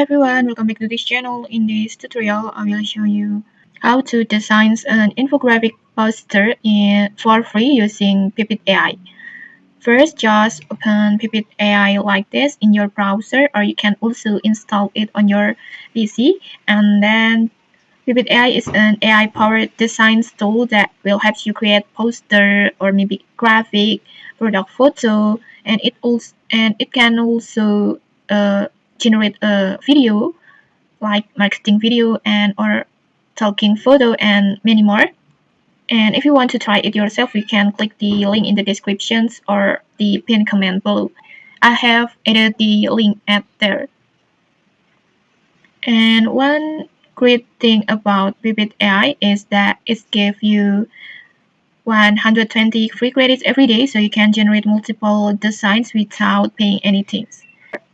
everyone, welcome back to this channel. In this tutorial, I will show you how to design an infographic poster for free using Pippit AI. First, just open Pippit AI like this in your browser, or you can also install it on your PC. And then Pippit AI is an AI-powered design tool that will help you create poster or maybe graphic, product photo, and it can also generate a video like marketing video and or talking photo and many more. And if you want to try it yourself, you can click the link in the descriptions or the pinned comment below. I have added the link at there. And one great thing about Pippit AI is that it gives you 120 free credits every day, so you can generate multiple designs without paying anything.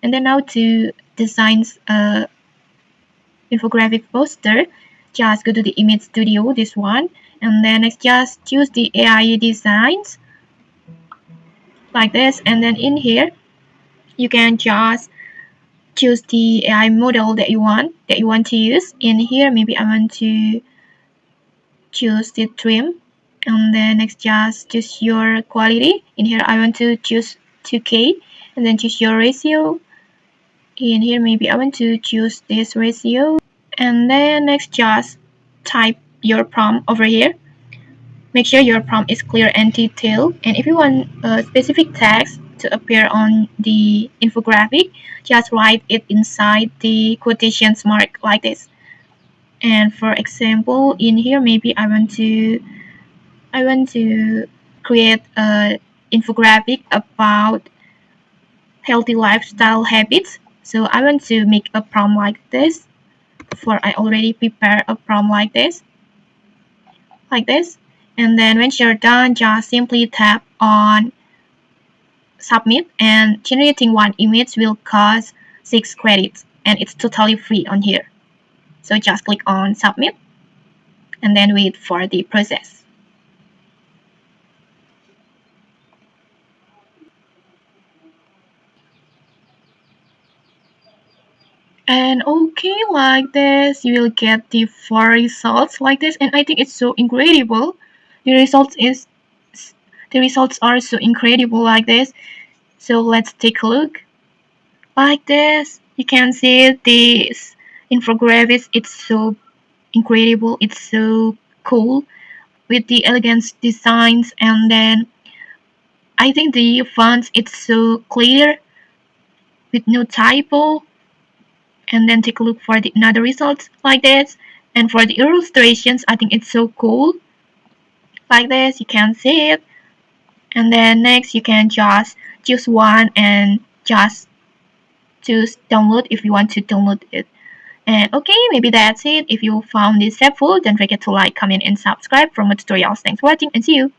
And then now to design a infographic poster, just go to the image studio, this one, and then just choose the AI designs like this, and then in here you can just choose the AI model that you want to use. In here maybe I want to choose the trim, and then next just choose your quality. In here I want to choose 2K, and then choose your ratio. In here maybe I want to choose this ratio, and then next just type your prompt over here. Make sure your prompt is clear and detailed, and if you want a specific text to appear on the infographic, just write it inside the quotations mark like this. And for example, in here maybe I want to create a infographic about healthy lifestyle habits. So I want to make a prompt like this. For I already prepared a prompt like this. And then when you're done, just simply tap on submit, and generating one image will cost 6 credits, and it's totally free on here. So just click on submit and then wait for the process. And okay, like this, you will get the 4 results like this, and I think it's so incredible. The results are so incredible like this. So let's take a look. Like this, you can see this infographics. It's so incredible. It's so cool with the elegant designs, and then I think the fonts it's so clear with no typo. And then take a look for the another results like this. And for the illustrations, I think it's so cool. Like this, you can see it. And then next, you can just choose one and just choose download if you want to download it. And okay, maybe that's it. If you found this helpful, don't forget to like, comment, and subscribe for more tutorials. Thanks for watching, and see you.